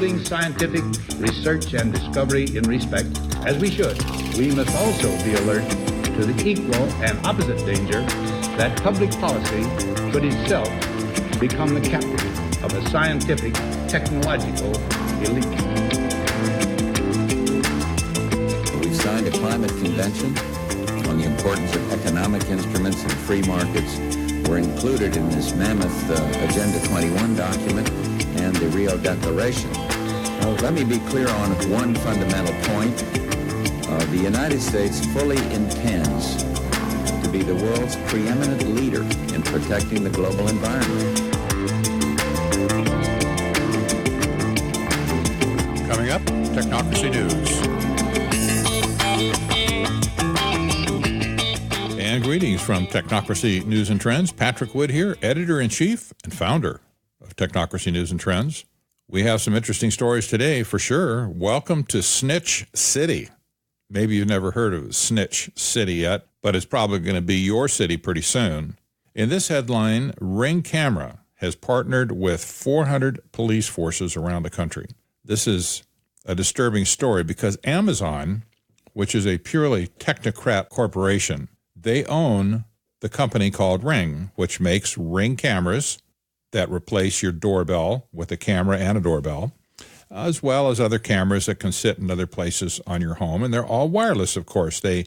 pursuing scientific research and discovery in respect, as we should, we must also be alert to the equal and opposite danger that public policy should itself become the captive of a scientific, technological elite. We've signed a climate convention on the importance of economic instruments and free markets. Were included in this mammoth Agenda 21 document and the Rio Declaration. Let me be clear on one fundamental point. The United States fully intends to be the world's preeminent leader in protecting the global environment. Coming up, Technocracy News. And greetings from Technocracy News and Trends. Patrick Wood here, editor-in-chief and founder of Technocracy News and Trends. We have some interesting stories today for sure. Welcome to Snitch City. Maybe you've never heard of Snitch City yet, but it's probably going to be your city pretty soon. In this headline, Ring Camera has partnered with 400 police forces around the country. This is a disturbing story because Amazon, which is a purely technocrat corporation, they own the company called Ring, which makes Ring cameras that replace your doorbell with a camera and a doorbell, as well as other cameras that can sit in other places on your home. And they're all wireless, of course. They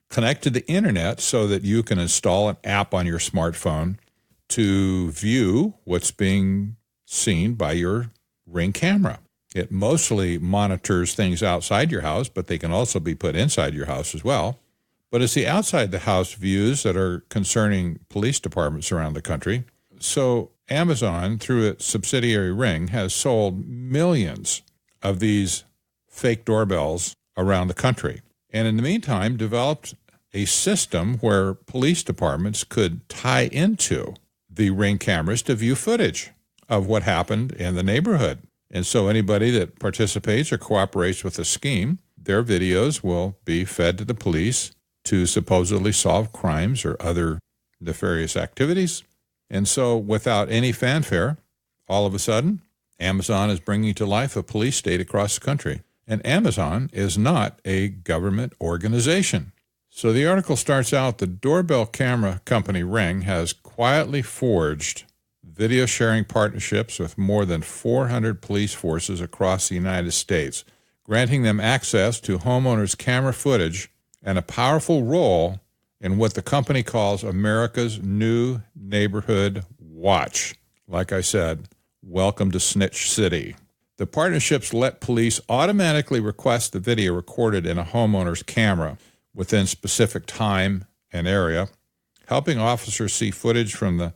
connect to the internet so that you can install an app on your smartphone to view what's being seen by your Ring camera. It mostly monitors things outside your house, but they can also be put inside your house as well. But it's the outside the house views that are concerning police departments around the country. So Amazon, through its subsidiary Ring, has sold millions of these fake doorbells around the country. And in the meantime, developed a system where police departments could tie into the Ring cameras to view footage of what happened in the neighborhood. And so anybody that participates or cooperates with the scheme, their videos will be fed to the police to supposedly solve crimes or other nefarious activities. And so without any fanfare, all of a sudden, Amazon is bringing to life a police state across the country. And Amazon is not a government organization. So the article starts out, the doorbell camera company Ring has quietly forged video sharing partnerships with more than 400 police forces across the United States, granting them access to homeowners' camera footage and a powerful role in what the company calls America's new neighborhood watch. Like I said, welcome to Snitch City. The partnerships let police automatically request the video recorded in a homeowner's camera within specific time and area, helping officers see footage from the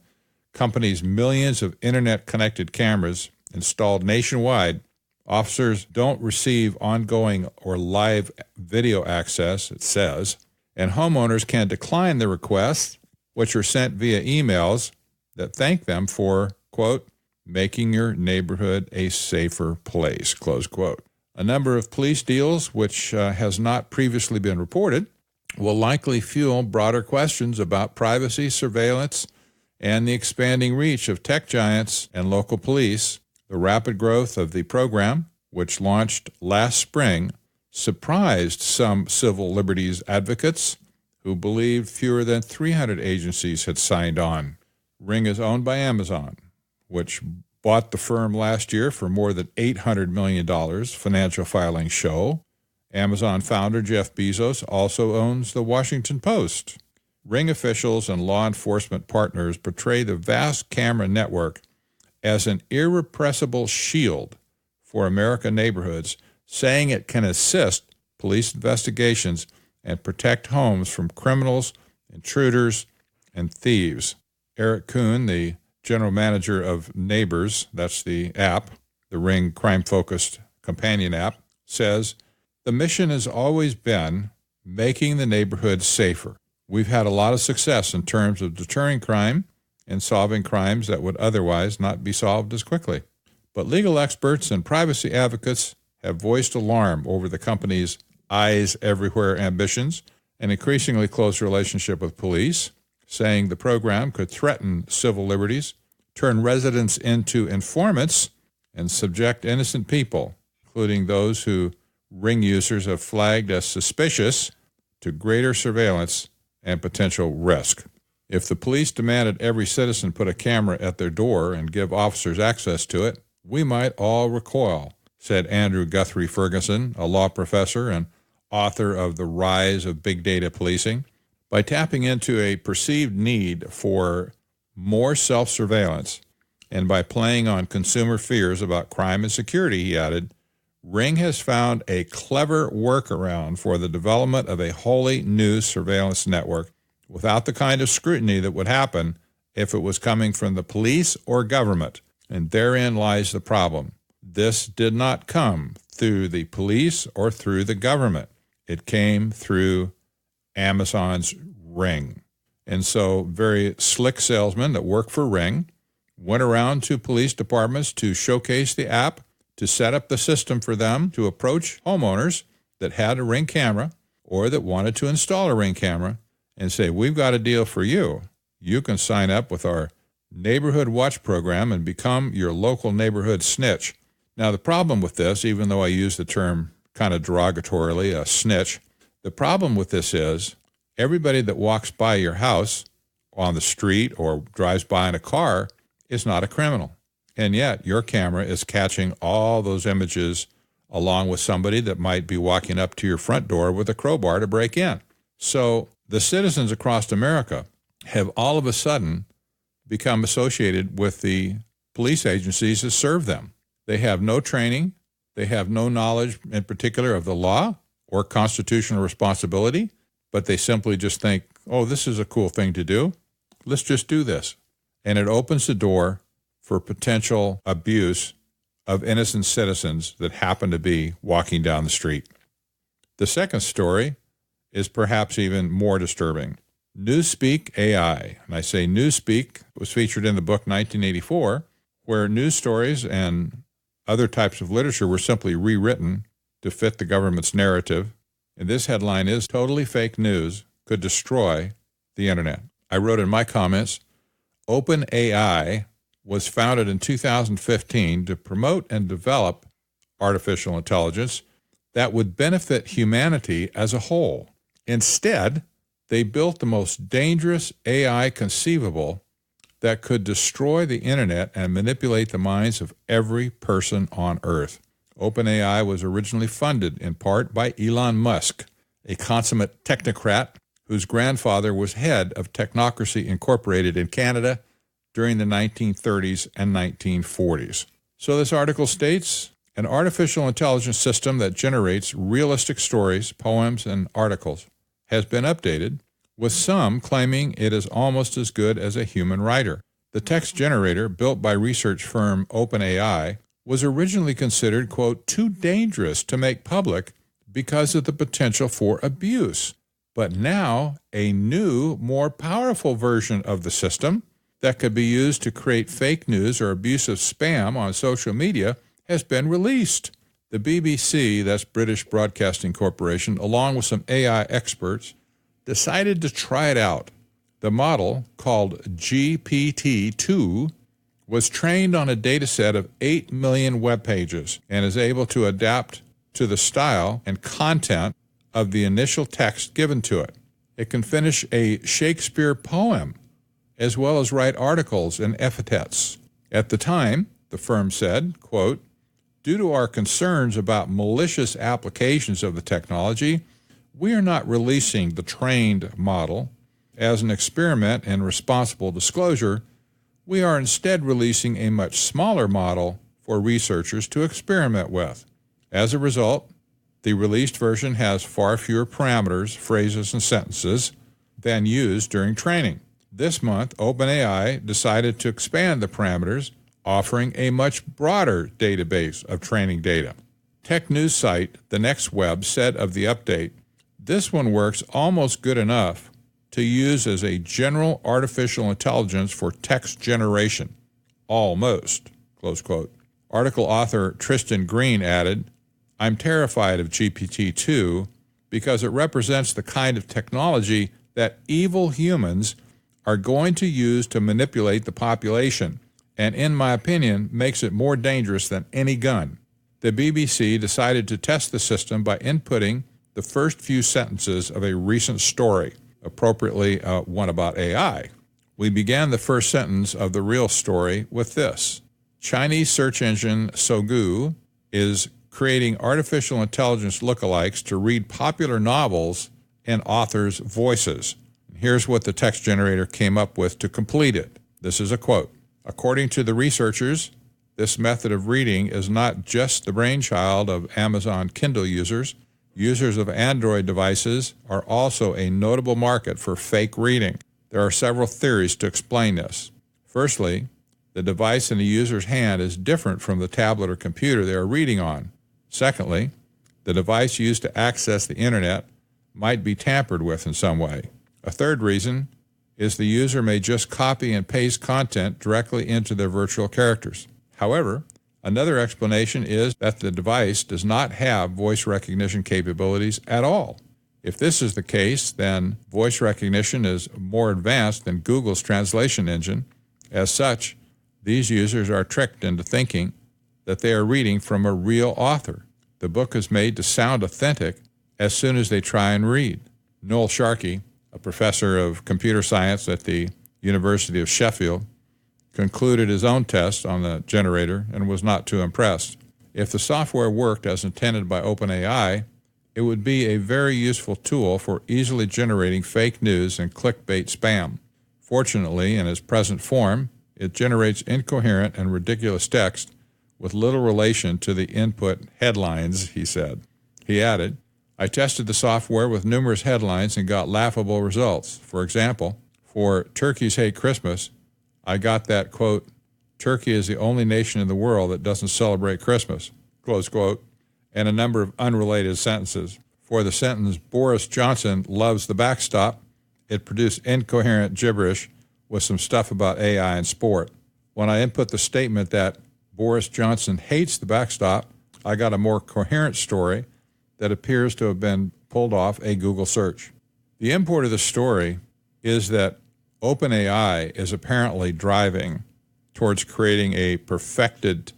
company's millions of internet-connected cameras installed nationwide. Officers don't receive ongoing or live video access, it says, and homeowners can decline the requests, which are sent via emails that thank them for, quote, making your neighborhood a safer place, close quote. A number of police deals, which has not previously been reported, will likely fuel broader questions about privacy, surveillance, and the expanding reach of tech giants and local police. The rapid growth of the program, which launched last spring, surprised some civil liberties advocates who believed fewer than 300 agencies had signed on. Ring is owned by Amazon, which bought the firm last year for more than $800 million, financial filings show. Amazon founder Jeff Bezos also owns the Washington Post. Ring officials and law enforcement partners portray the vast camera network as an irrepressible shield for American neighborhoods, saying it can assist police investigations and protect homes from criminals, intruders, and thieves. Eric Kuhn, the general manager of Neighbors, that's the app, the Ring crime-focused companion app, says, the mission has always been making the neighborhood safer. We've had a lot of success in terms of deterring crime and solving crimes that would otherwise not be solved as quickly. But legal experts and privacy advocates have voiced alarm over the company's eyes everywhere ambitions, an increasingly close relationship with police, saying the program could threaten civil liberties, turn residents into informants, and subject innocent people, including those who Ring users have flagged as suspicious, to greater surveillance and potential risk. If the police demanded every citizen put a camera at their door and give officers access to it, we might all recoil, said Andrew Guthrie Ferguson, a law professor and author of The Rise of Big Data Policing. By tapping into a perceived need for more self-surveillance and by playing on consumer fears about crime and security, he added, Ring has found a clever workaround for the development of a wholly new surveillance network without the kind of scrutiny that would happen if it was coming from the police or government. And therein lies the problem. This did not come through the police or through the government. It came through Amazon's Ring. And so very slick salesmen that work for Ring went around to police departments to showcase the app, to set up the system for them to approach homeowners that had a Ring camera or that wanted to install a Ring camera and say, we've got a deal for you. You can sign up with our Neighborhood Watch program and become your local neighborhood snitch. Now, the problem with this, even though I use the term kind of derogatorily, a snitch, the problem with this is everybody that walks by your house on the street or drives by in a car is not a criminal. And yet your camera is catching all those images along with somebody that might be walking up to your front door with a crowbar to break in. So the citizens across America have all of a sudden become associated with the police agencies that serve them. They have no training. They have no knowledge in particular of the law or constitutional responsibility, but they simply just think, oh, this is a cool thing to do. Let's just do this. And it opens the door for potential abuse of innocent citizens that happen to be walking down the street. The second story is perhaps even more disturbing. Newspeak AI, and I say Newspeak, was featured in the book 1984, where news stories and other types of literature were simply rewritten to fit the government's narrative. And this headline is, Totally Fake News Could Destroy the Internet. I wrote in my comments, OpenAI was founded in 2015 to promote and develop artificial intelligence that would benefit humanity as a whole. Instead, they built the most dangerous AI conceivable that could destroy the internet and manipulate the minds of every person on Earth. OpenAI was originally funded in part by Elon Musk, a consummate technocrat whose grandfather was head of Technocracy Incorporated in Canada during the 1930s and 1940s. So this article states, an artificial intelligence system that generates realistic stories, poems, and articles has been updated, with some claiming it is almost as good as a human writer. The text generator, built by research firm OpenAI, was originally considered, quote, too dangerous to make public because of the potential for abuse. But now, a new, more powerful version of the system that could be used to create fake news or abusive spam on social media has been released. The BBC, that's British Broadcasting Corporation, along with some AI experts, decided to try it out. The model, called GPT-2, was trained on a dataset of 8 million web pages and is able to adapt to the style and content of the initial text given to it. It can finish a Shakespeare poem as well as write articles and epithets. At the time, the firm said, quote, due to our concerns about malicious applications of the technology, we are not releasing the trained model as an experiment in responsible disclosure. We are instead releasing a much smaller model for researchers to experiment with. As a result, the released version has far fewer parameters, phrases, and sentences than used during training. This month, OpenAI decided to expand the parameters, offering a much broader database of training data. Tech news site The Next Web said of the update, this one works almost good enough to use as a general artificial intelligence for text generation. Almost, close quote. Article author Tristan Green added, I'm terrified of GPT-2 because it represents the kind of technology that evil humans are going to use to manipulate the population and in my opinion makes it more dangerous than any gun. The BBC decided to test the system by inputting the first few sentences of a recent story, appropriately one about AI. We began the first sentence of the real story with this: Chinese search engine Sogou is creating artificial intelligence lookalikes to read popular novels and authors' voices. Here's what the text generator came up with to complete it. This is a quote. According to the researchers, this method of reading is not just the brainchild of Amazon Kindle users. Users of Android devices are also a notable market for fake reading. There are several theories to explain this. Firstly, the device in the user's hand is different from the tablet or computer they are reading on. Secondly, the device used to access the internet might be tampered with in some way. A third reason is the user may just copy and paste content directly into their virtual characters. However, another explanation is that the device does not have voice recognition capabilities at all. If this is the case, then voice recognition is more advanced than Google's translation engine. As such, these users are tricked into thinking that they are reading from a real author. The book is made to sound authentic as soon as they try and read. Noel Sharkey, a professor of computer science at the University of Sheffield, concluded his own test on the generator and was not too impressed. If the software worked as intended by OpenAI, it would be a very useful tool for easily generating fake news and clickbait spam. Fortunately, in its present form, it generates incoherent and ridiculous text with little relation to the input headlines, he said. He added, I tested the software with numerous headlines and got laughable results. For example, for Turkeys Hate Christmas, I got that, quote, Turkey is the only nation in the world that doesn't celebrate Christmas, close quote, and a number of unrelated sentences. For the sentence, Boris Johnson loves the backstop, it produced incoherent gibberish with some stuff about AI and sport. When I input the statement that Boris Johnson hates the backstop, I got a more coherent story that appears to have been pulled off a Google search. The import of the story is that OpenAI is apparently driving towards creating a perfected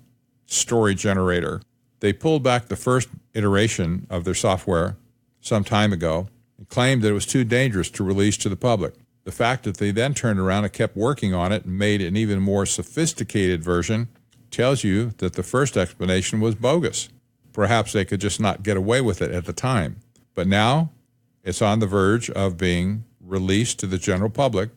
story generator. They pulled back the first iteration of their software some time ago and claimed that it was too dangerous to release to the public. The fact that they then turned around and kept working on it and made an even more sophisticated version tells you that the first explanation was bogus. Perhaps they could just not get away with it at the time. But now it's on the verge of being released to the general public,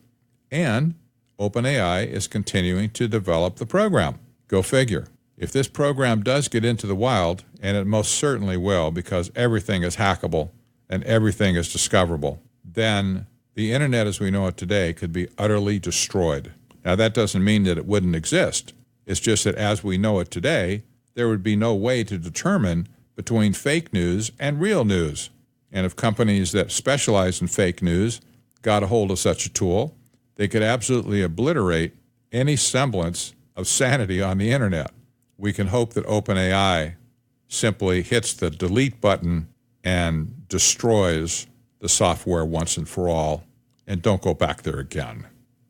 and OpenAI is continuing to develop the program. Go figure. If this program does get into the wild, and it most certainly will because everything is hackable and everything is discoverable, then the internet as we know it today could be utterly destroyed. Now, that doesn't mean that it wouldn't exist. It's just that as we know it today, there would be no way to determine between fake news and real news. And if companies that specialize in fake news got a hold of such a tool, they could absolutely obliterate any semblance of sanity on the internet. We can hope that OpenAI simply hits the delete button and destroys the software once and for all, and don't go back there again.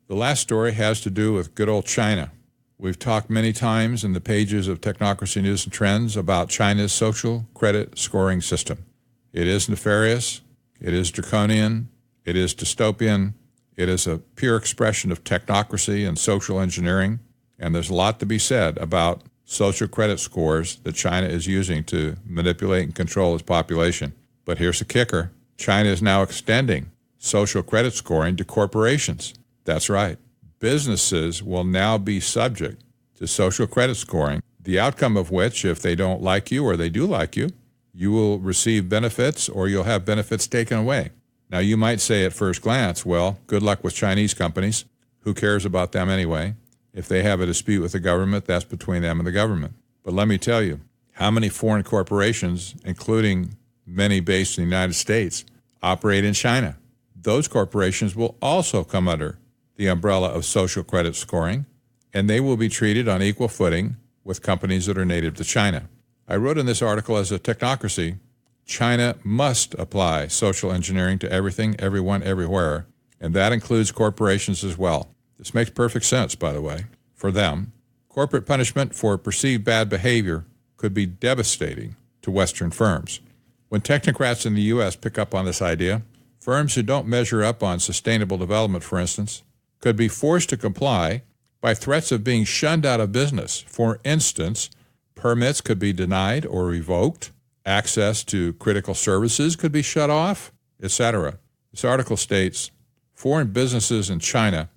The last story has to do with good old China. We've talked many times in the pages of Technocracy News and Trends about China's social credit scoring system. It is nefarious, it is draconian, it is dystopian, it is a pure expression of technocracy and social engineering, and there's a lot to be said about social credit scores that China is using to manipulate and control its population. But here's the kicker. China is now extending social credit scoring to corporations. That's right. Businesses will now be subject to social credit scoring, the outcome of which, if they don't like you or they do like you, you will receive benefits or you'll have benefits taken away. Now, you might say at first glance, well, good luck with Chinese companies. Who cares about them anyway? If they have a dispute with the government, that's between them and the government. But let me tell you, how many foreign corporations, including many based in the United States, operate in China? Those corporations will also come under the umbrella of social credit scoring, and they will be treated on equal footing with companies that are native to China. I wrote in this article, as a technocracy, China must apply social engineering to everything, everyone, everywhere, and that includes corporations as well. This makes perfect sense, by the way, for them. Corporate punishment for perceived bad behavior could be devastating to Western firms. When technocrats in the U.S. pick up on this idea, firms who don't measure up on sustainable development, for instance, could be forced to comply by threats of being shunned out of business. For instance, permits could be denied or revoked, access to critical services could be shut off, etc. This article states, foreign businesses in China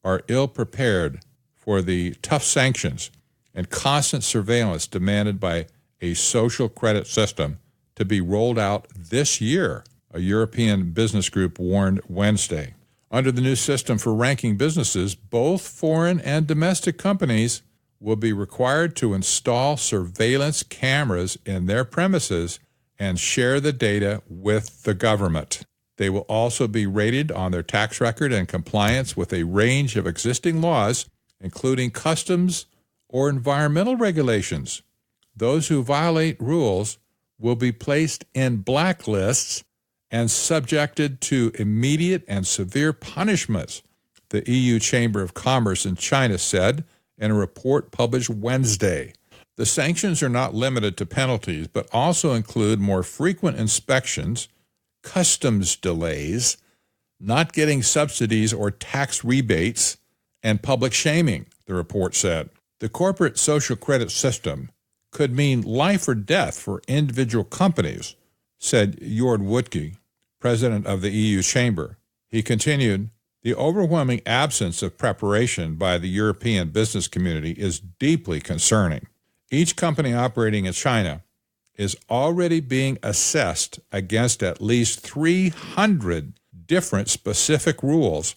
are ill-prepared for the tough sanctions and constant surveillance demanded by a social credit system to be rolled out this year, a European business group warned Wednesday. Under the new system for ranking businesses, both foreign and domestic companies will be required to install surveillance cameras in their premises and share the data with the government. They will also be rated on their tax record and compliance with a range of existing laws, including customs or environmental regulations. Those who violate rules will be placed in blacklists and subjected to immediate and severe punishments, the EU Chamber of Commerce in China said in a report published Wednesday. The sanctions are not limited to penalties, but also include more frequent inspections, customs delays, not getting subsidies or tax rebates, and public shaming, the report said. The corporate social credit system could mean life or death for individual companies, said Jord Woodke, president of the EU Chamber. He continued, the overwhelming absence of preparation by the European business community is deeply concerning. Each company operating in China is already being assessed against at least 300 different specific rules,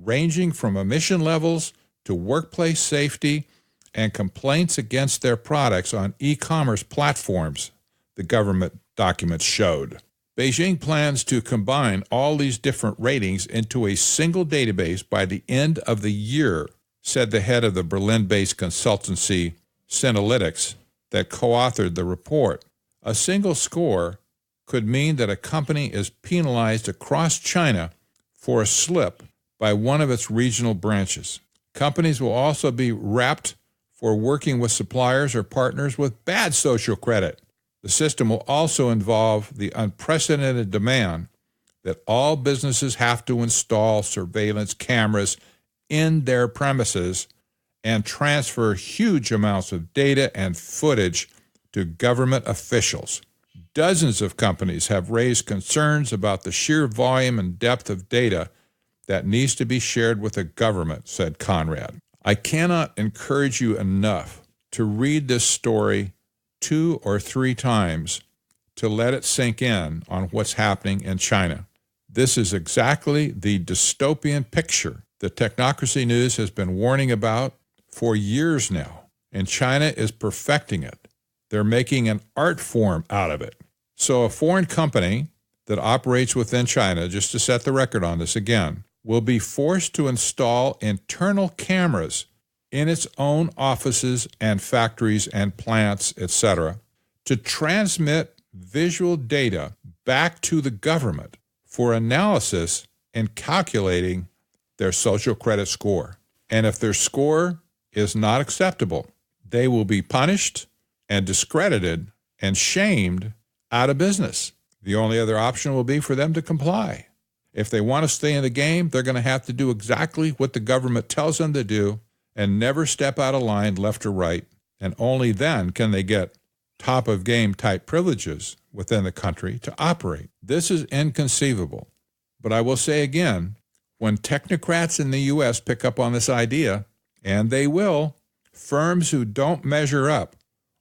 ranging from emission levels to workplace safety and complaints against their products on e-commerce platforms, the government documents showed. Beijing plans to combine all these different ratings into a single database by the end of the year, said the head of the Berlin-based consultancy Synalytics that co-authored the report. A single score could mean that a company is penalized across China for a slip by one of its regional branches. Companies will also be wrapped for working with suppliers or partners with bad social credit. The system will also involve the unprecedented demand that all businesses have to install surveillance cameras in their premises and transfer huge amounts of data and footage to government officials. Dozens of companies have raised concerns about the sheer volume and depth of data that needs to be shared with the government, said Conrad. I cannot encourage you enough to read this story 2 or 3 times to let it sink in on what's happening in China. This is exactly the dystopian picture the Technocracy News has been warning about for years now, and China is perfecting it. They're making an art form out of it. So a foreign company that operates within China, just to set the record on this again, will be forced to install internal cameras in its own offices and factories and plants, etc., to transmit visual data back to the government for analysis and calculating their social credit score. And if their score is not acceptable, they will be punished and discredited and shamed out of business. The only other option will be for them to comply. If they want to stay in the game, they're going to have to do exactly what the government tells them to do and never step out of line left or right, and only then can they get top-of-game type privileges within the country to operate. This is inconceivable. But I will say again, when technocrats in the U.S. pick up on this idea, and they will, firms who don't measure up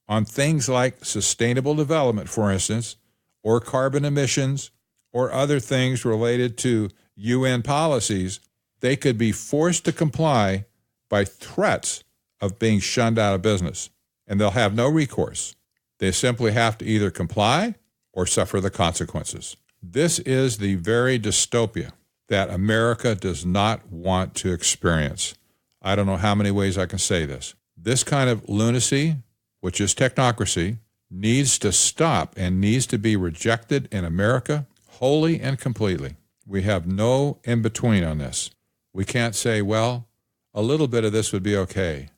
on things like sustainable development, for instance, or carbon emissions, or other things related to UN policies, they could be forced to comply by threats of being shunned out of business, and they'll have no recourse. They simply have to either comply or suffer the consequences. This is the very dystopia that America does not want to experience. I don't know how many ways I can say this. This kind of lunacy, which is technocracy, needs to stop and needs to be rejected in America wholly and completely. We have no in-between on this. We can't say, well, a little bit of this would be okay.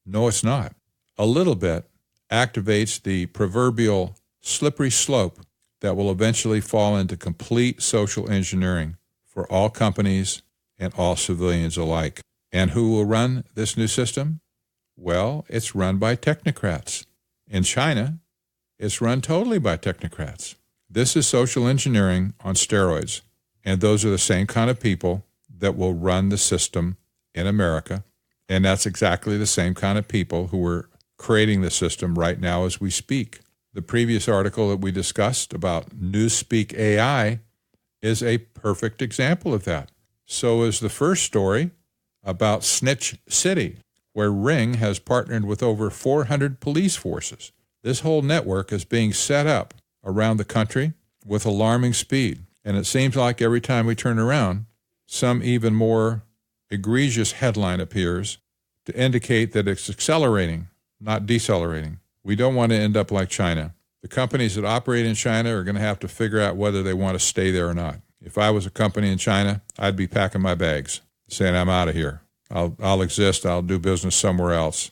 No, it's not. A little bit activates the proverbial slippery slope that will eventually fall into complete social engineering for all companies and all civilians alike. And who will run this new system? Well, it's run by technocrats. In China, it's run totally by technocrats. This is social engineering on steroids. And those are the same kind of people that will run the system in America. And that's exactly the same kind of people who are creating the system right now as we speak. The previous article that we discussed about Newspeak AI is a perfect example of that. So is the first story about Snitch City, where Ring has partnered with over 400 police forces. This whole network is being set up around the country with alarming speed. And it seems like every time we turn around, some even more egregious headline appears to indicate that it's accelerating, not decelerating. We don't want to end up like China. The companies that operate in China are going to have to figure out whether they want to stay there or not. If I was a company in China, I'd be packing my bags, saying I'm out of here. I'll exist. I'll do business somewhere else.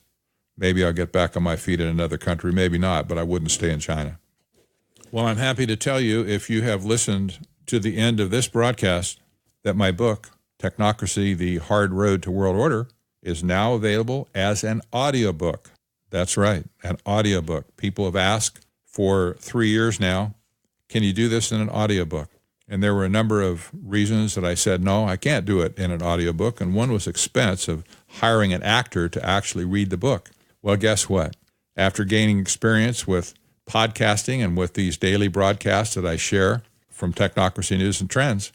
Maybe I'll get back on my feet in another country. Maybe not, but I wouldn't stay in China. Well, I'm happy to tell you, if you have listened to the end of this broadcast, that my book, Technocracy, The Hard Road to World Order, is now available as an audiobook. That's right, an audiobook. People have asked for 3 years now, can you do this in an audiobook? And there were a number of reasons that I said, no, I can't do it in an audiobook. And one was expense of hiring an actor to actually read the book. Well, guess what? After gaining experience with podcasting and with these daily broadcasts that I share from Technocracy News and Trends,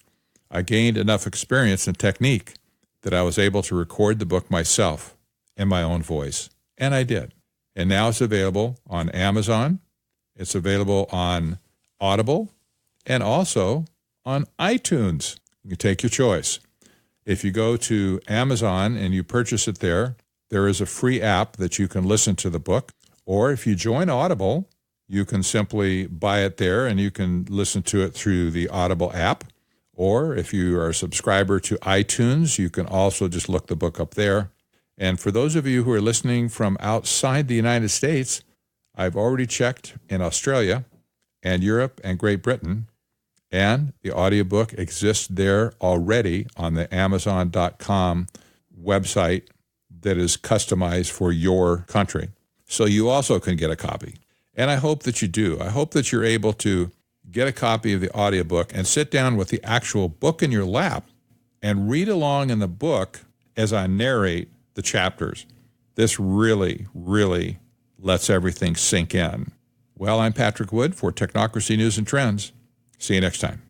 I gained enough experience and technique that I was able to record the book myself in my own voice. And I did. And now it's available on Amazon. It's available on Audible and also on iTunes. You can take your choice. If you go to Amazon and you purchase it there, there is a free app that you can listen to the book. Or if you join Audible, you can simply buy it there and you can listen to it through the Audible app. Or if you are a subscriber to iTunes, you can also just look the book up there. And for those of you who are listening from outside the United States, I've already checked in Australia and Europe and Great Britain, and the audiobook exists there already on the Amazon.com website that is customized for your country. So you also can get a copy. And I hope that you do. I hope that you're able to get a copy of the audiobook and sit down with the actual book in your lap and read along in the book as I narrate the chapters. This really, really lets everything sink in. Well, I'm Patrick Wood for Technocracy News and Trends. See you next time.